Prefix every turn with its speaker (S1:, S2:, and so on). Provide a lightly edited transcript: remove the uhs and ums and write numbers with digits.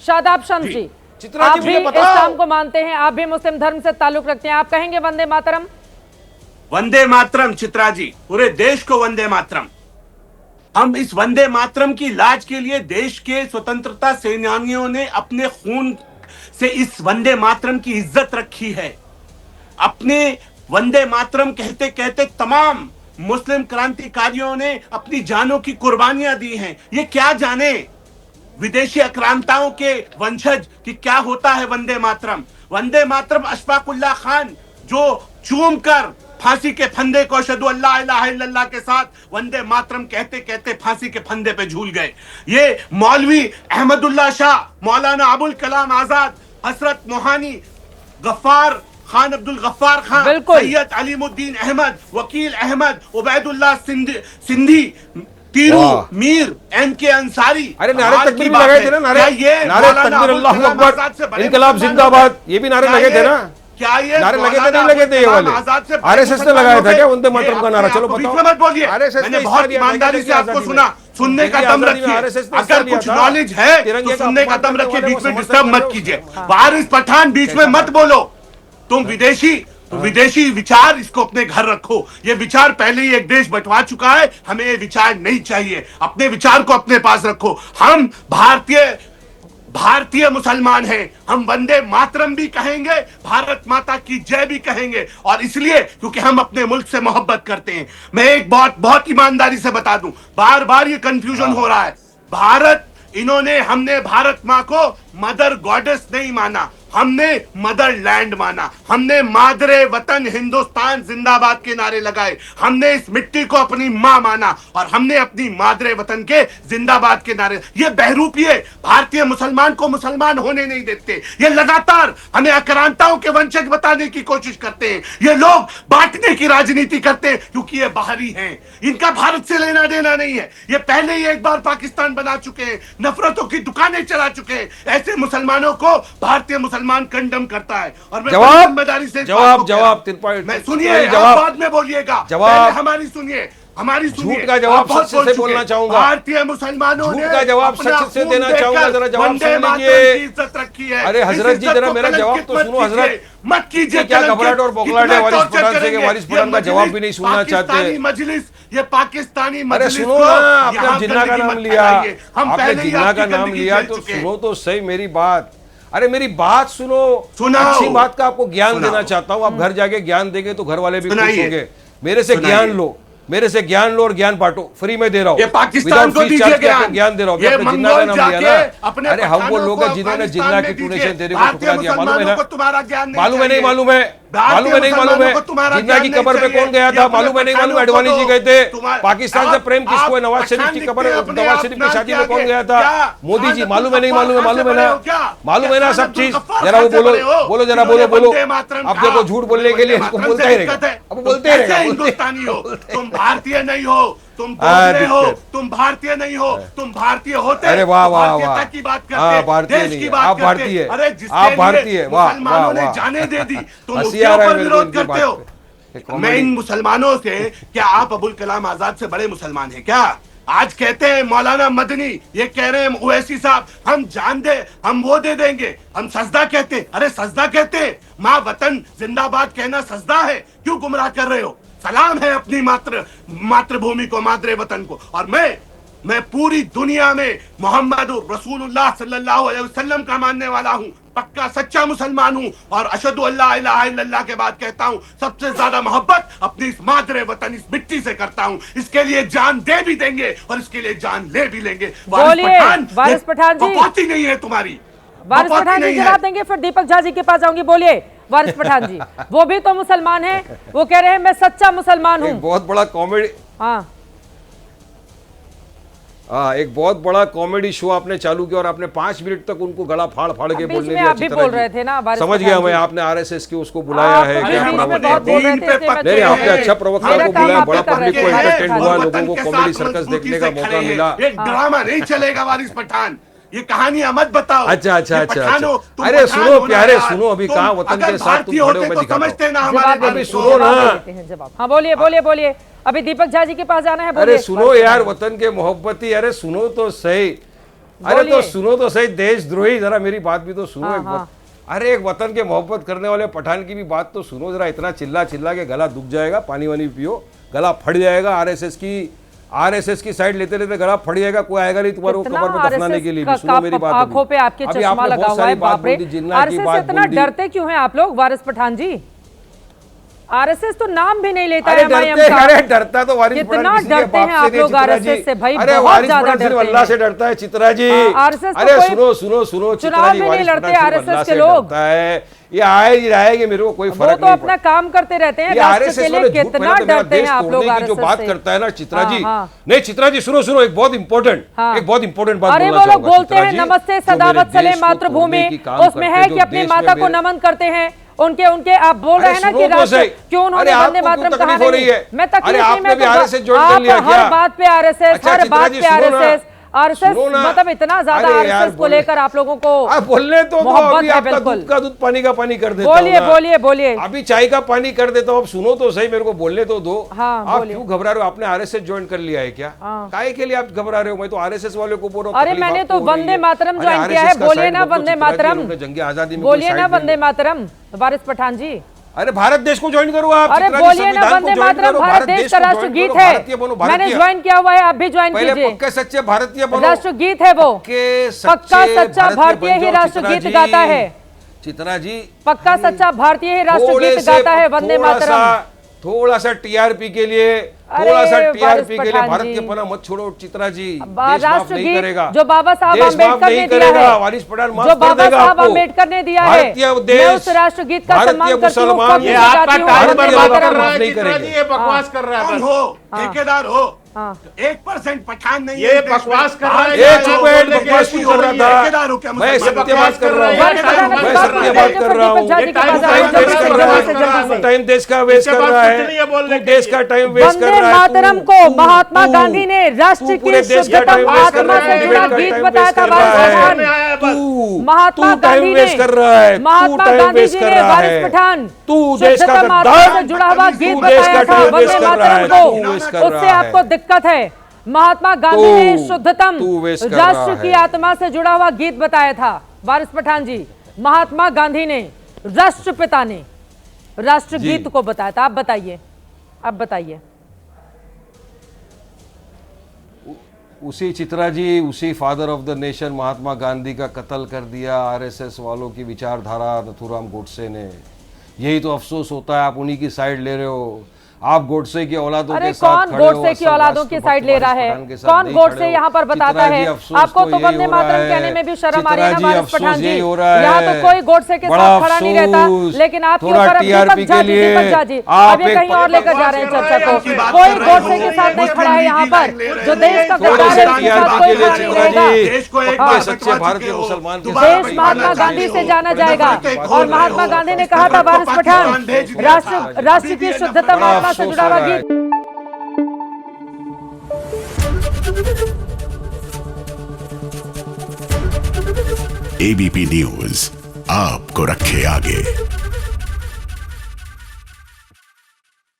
S1: शादाब शम्स जी, आप भी इस्लाम को मानते हैं, आप भी मुस्लिम धर्म से ताल्लुक रखते हैं, आप कहेंगे वंदे मातरम?
S2: वंदे मातरम चित्रा जी, पूरे देश को वंदे मातरम। हम इस वंदे मातरम की लाज के लिए देश के स्वतंत्रता सेनानियों ने अपने खून से इस वंदे मातरम की इज्जत रखी है। अपने वंदे मातरम कहते कहते तमाम मुस्लिम क्रांतिकारियों ने अपनी जानों की कुर्बानियां दी हैं। ये क्या जाने विदेशी आक्रांताओं के वंशज कि क्या होता है वंदे मातरम। वंदे मातरम अशफाकुल्लाह खान जो चूम कर फांसी के फंदे को अशहदु अल्ला इलाहा इल्लल्लाह के साथ वंदे मातरम कहते कहते फांसी के फंदे पे झूल गए। ये मौलवी अहमदुल्ला शाह, मौलाना अबुल कलाम आजाद, हसरत मोहानी, गफ्फार खान, अब्दुल गफ्फार खान, सैयद अलीमुद्दीन अहमद, वकील अहमद, उबैदुल्लाह सिंधी, तीरू मीर, एम के अंसारी।
S3: अरे नारे तकबीर भी लगाए थे ना, नारे तकबीर अल्लाहु अकबर, इनकलाब जिंदाबाद, ये भी नारे लगे थे ना।
S2: क्या ये
S3: नारे लगे थे नहीं लगे थे? ये वाले आरएसएस ने लगाया था क्या वंदे मातरम का नारा? चलो बताओ।
S2: मत बोलिए, मैंने बहुत ईमानदारी से आपको सुना, सुनने का दम रखिए। अगर कुछ नॉलेज है तो सुनने का दम रखिए, बीच में डिस्टर्ब मत कीजिए। वारिस पठान बीच में मत बोलो। तुम विदेशी विचार इसको अपने घर रखो। ये विचार पहले ही एक देश बंटवा चुका है, हमें ये विचार नहीं चाहिए। अपने विचार को अपने पास रखो। हम भारतीय मुसलमान हैं, हम वंदे मातरम भी कहेंगे, भारत माता की जय भी कहेंगे, और इसलिए क्योंकि हम अपने मुल्क से मोहब्बत करते हैं। मैं एक बहुत ईमानदारी से बता दूं, बार बार ये कंफ्यूजन हो रहा है। हमने भारत माँ को मदर गॉडेस नहीं माना, हमने मदर लैंड माना। हमने मादरे वतन हिंदुस्तान जिंदाबाद के नारे लगाए। हमने इस मिट्टी को अपनी मां माना और हमने अपनी मादरे वतन के जिंदाबाद के नारे। ये बहरूपिये भारतीय मुसलमान को मुसलमान होने नहीं देते। ये लगातार हमें आक्रांताओं के वंशज बताने की कोशिश करते हैं। ये लोग बांटने की राजनीति करते हैं क्योंकि ये बाहरी हैं, इनका भारत से लेना देना नहीं है। ये पहले ही एक बार पाकिस्तान बना चुके हैं, नफरतों की दुकानें चला चुके हैं। ऐसे मुसलमानों को भारतीय मुसलमान कंडम करता है। और मैं जिम्मेदारी से
S3: जवाब
S2: मैं सुनिए, आप बाद में बोलिएगा,
S3: जवाब
S2: हमारी सुनिए।
S3: झूठ का जवाब सच से बोलना चाहूंगा।
S2: भारतीय मुसलमानों
S3: झूठ का जवाब सच से देना चाहूंगा। जरा जवाब सुन लीजिए।
S2: इज्जत रखी है।
S3: अरे हजरत जी जरा मेरा जवाब तो सुनो। हजरत
S2: मत कीजिए,
S3: क्या घबराहट और बौखलाहट है वारिस पठान से? वारिस पठान का जवाब भी नहीं सुनना चाहते।
S2: मजलिस, ये पाकिस्तानी मजलिस।
S3: अरे सुनो ना, आपने जिन्ना का नाम लिया, आपने जिन्ना का नाम लिया तो सुनो तो सही मेरी बात। अरे मेरी बात सुनो, अच्छी बात का आपको ज्ञान देना चाहता हूँ। आप घर जाके ज्ञान देंगे तो घर वाले भी खुश होंगे। मेरे से ज्ञान लो, मेरे से ज्ञान लो और ज्ञान बांटो। फ्री में दे रहा हूँ,
S2: ये पाकिस्तान को दीजिए
S3: ज्ञान दे रहा हूँ। जिन्ना का नाम लिया ना, अरे हम वो लोग हैं जिन्होंने जिन्ना की डोनेशन देने को ठुकरा दिया। मालूम है ना? मालूम है नहीं मालूम है? मालूम है नहीं मालूम है? जिन्ना की कब्र पे कौन गया था? मालूम है नहीं मालूम? अडवाणी जी गए थे। पाकिस्तान से प्रेम किसको है? नवाज शरीफ की कब्र, नवाज शरीफ की शादी में कौन गया था? मोदी जी। मालूम है नहीं मालूम है? मालूम है ना? मालूम है ना सब चीज? जरा वो बोलो जरा बोलो। अब देखो झूठ बोलने के लिए बोलता ही रहेगा, अब बोलते ही रहेगा।
S2: हिंदुस्तानी हो तुम, भारतीय नहीं हो तुम, दोगले हो तुम, भारतीय नहीं हो तुम। भारतीय होते,
S3: अरे वाह वाह वाह,
S2: की बात करते,
S3: भारतीय नहीं, आप भारतीय,
S2: अरे
S3: आप भारतीय, वाह वाह वाह,
S2: जाने दे दी तुम,
S3: उसके ऊपर
S2: विरोध करते हो। मैं इन मुसलमानों से, क्या आप अबुल कलाम आजाद से बड़े मुसलमान हैं क्या? आज कहते हैं मौलाना मदनी, ये कह रहे हैं ओवैसी साहब, हम जान दे, हम वो दे देंगे। हम सजदा कहते हैं, अरे सजदा कहते हैं, माँ वतन जिंदाबाद कहना सजदा है? क्यों गुमराह कर रहे हो? सलाम है अपनी मातृभूमि को, मातृ वतन को। और मैं पूरी दुनिया में मोहम्मद रसूलुल्लाह सल्लल्लाहु अलैहि वसल्लम का मानने वाला हूँ, पक्का सच्चा मुसलमान हूँ। और अशहदु अल्ला इलाहा इल्लल्लाह के बाद कहता हूँ, सबसे ज्यादा मोहब्बत अपनी इस मातृ वतन, इस मिट्टी से करता हूँ। इसके लिए जान दे भी देंगे और इसके लिए जान ले भी लेंगे।
S1: वारिस पठान जी,
S2: बात ही नहीं है तुम्हारी।
S1: वारिस पठान जी जवाब देंगे, फिर दीपक झा जी के पास जाऊंगी। बोलिए वारिस पठान जी, वो भी तो मुसलमान है, वो कह रहे हैं मैं सच्चा मुसलमान हूँ।
S3: बहुत बड़ा कॉमेडी, एक बहुत बड़ा कॉमेडी शो आपने चालू किया और आपने 5 मिनट तक उनको गला फाड़ फाड़ के बोलने दिया।
S1: आप भी बोल रहे थे ना,
S3: समझ गया मैं, आपने आरएसएस के उसको बुलाया है, नहीं आपने अच्छा प्रवक्ता को बुलाया, बड़ा पब्लिक को एंटरटेन हुआ, लोगों को कॉमेडी सर्कस देखने का मौका मिला।
S2: एक ड्रामा नहीं चलेगा वारिस पठान, ये कहानियां मत बताओ।
S3: अच्छा। अरे सुनो प्यारे, सुनो, अभी कहा वतन के साथ तुम खड़े हो, मैं दिखाता हूं। अभी सुनो ना,
S1: हाँ बोलिए। अभी दीपक झा जी के पास जाना है।
S3: अरे सुनो यार, वतन के मोहब्बती, अरे सुनो तो सही। अरे तो सुनो तो सही देशद्रोही, जरा मेरी बात भी तो सुनो। अरे एक वतन के मोहब्बत करने वाले पठान की भी बात तो सुनो जरा। इतना चिल्ला चिल्ला के गला दुख जाएगा, पानी वानी पियो, गला फट जाएगा। आरएसएस की साइड लेते लेते गला फट जाएगा, कोई आएगा नहीं तुम्हारे कब्र में दफनाने के लिए। सुनो मेरी बात,
S1: आंखों पे आपके चश्मा लगा हुआ है, बाप रे। आरएसएस से इतना डरते क्यों हैं आप लोग वारिस पठान जी? आरएसएस तो नाम भी नहीं लेता है एमआईएम का।
S3: अरे डरता तो वारिस पठान
S1: कितना डरते हैं आप लोग आरएसएस से भाई, बहुत ज्यादा डरते हैं।
S3: अल्लाह से डरता है चित्रा जी।
S1: आरएसएस
S3: अरे सुनो
S1: चुनाव में नहीं लड़ते आरएसएस के लोग।
S3: ये आएगी, मेरे को कोई फर्क नहीं।
S1: वो तो अपना काम करते रहते हैं, राष्ट्र के लिए कितना डरते हैं आप लोग आरएसएस से।
S3: जो बात करता है ना चित्रा जी, नहीं चित्रा जी सुनो, एक बहुत इंपॉर्टेंट बात।
S1: अरे वो लोग बोलते हैं नमस्ते सदावत सले मातृभूमि, उसमें है कि अपनी माता को नमन करते हैं। उनके आप बोल रहे हैं ना कि राष्ट्र क्यों उन्होंने वंदे मातरम कहा नहीं? मैं तकलीफ नहीं, मैं हर बात पे आरएसएस, हर बात पे आरएसएस मतलब इतना ज्यादा आरएसएस को लेकर आप लोगों को
S3: बोलने तो
S1: मोहब्बत है। बिल्कुल
S3: दूध का दूध पानी का पानी कर देता हूं।
S1: बोलिए।
S3: अभी चाय का पानी कर देता हूँ। अब सुनो तो सही, मेरे को बोलने तो दो। आप क्यों घबरा रहे हो? आपने आरएसएस ज्वाइन कर लिया है क्या? काहे के लिए आप घबरा रहे हो? मैं तो आरएसएस वाले को बोल रहा हूँ।
S1: अरे मैंने तो वंदे मातरम ज्वाइन किया है। बोलिए ना वंदे मातरम,
S3: जंगे आजादी में
S1: बोलिए ना वंदे मातरम वारिस पठान जी।
S3: अरे भारत देश को ज्वाइन करो आप।
S1: अरे बोलिए ना वंदे मातरम भारत देश का राष्ट्रगीत है। मैंने ज्वाइन किया हुआ है, आप भी ज्वाइन कीजिए।
S3: पक्के सच्चे भारतीय बनो।
S1: राष्ट्रगीत है वो, पक्का सच्चा भारतीय ही राष्ट्रगीत गाता है।
S3: चित्रा जी
S1: पक्का सच्चा भारतीय ही राष्ट्रगीत गाता है वंदे मातरम।
S3: थोड़ा सा टीआरपी के लिए भारत के पना मत छोड़ो चित्रा जी। देश माफ नहीं करेगा
S1: जो बाबा साहब अम्बेडकर ने दिया है,
S3: वारिस पठान माफ
S1: जो
S3: कर
S1: बाबा
S3: देगा
S1: साहब
S3: आपको।
S1: अम्बेडकर ने दिया है, मैं उस राष्ट्रगीत का सम्मान करती हूँ।
S2: ये आपका टाइम बर्बाद कर रहा है
S3: नहीं
S2: चित्रा जी, ये बकवास कर रहा है। हो ठेकेदार हो, 1% पठान नहीं, ये बकवास कर रहा है।
S3: बकवास क्यों कर रहा था? मैं सत्यवाद कर रहा हूँ, मैं सत्यवाद कर रहा हूँ। टाइम देश का वेस्ट कर रहा है, देश का टाइम वेस्ट कर रहा है।
S1: वंदे मातरम को महात्मा गांधी ने राष्ट्र की शुद्धतम आत्मा से जुड़ा गीत बताया था वारिस पठान। महात्मा गांधी ने वारिस पठान शुद्धतम आत्मा से जुड़ा हुआ गीत बताया था वंदे मातरम को। उससे आपको दिक्कत है। महात्मा गांधी ने शुद्धतम राष्ट्र की आत्मा से जुड़ा हुआ गीत बताया था वारिस पठान जी। महात्मा गांधी ने, राष्ट्रपिता ने राष्ट्रगीत को बताया था। आप बताइए।
S3: उसी चित्रा जी, उसी father of the nation Mahatma Gandhi का कत्ल कर दिया आरएसएस वालों की विचारधारा नथुराम गोडसे ने। यही तो अफसोस होता है, आप उन्हीं की साइड ले रहे हो। आप गोडसे की औलादों के साथ खड़े हो।
S1: कौन गोडसे की औलादों की साइड ले रहा है? कौन गोडसे यहाँ पर बताता है? आपको तो वंदे मातरम कहने में भी शर्म आ रही है ना वारिस पठान जी। यहाँ तो कोई गोडसे के साथ खड़ा नहीं रहता, लेकिन आपके ऊपर दीपक झा जी अब ये कहीं और लेकर जा रहे हैं चर्चा को। कोई गोडसे के साथ नहीं खड़ा है यहाँ पर। जो देश का गद्दार है उसके साथ कोई खड़ा नहीं रहेगा।
S3: सच्चे भारतीय मुसलमान
S1: देश महात्मा गांधी से जाना जाएगा। और महात्मा गांधी ने कहा था वारिस पठान राष्ट्र की शुद्धतम आत्मा से जुड़ा हुआ गीत।
S4: एबीपी न्यूज आपको रखे आगे।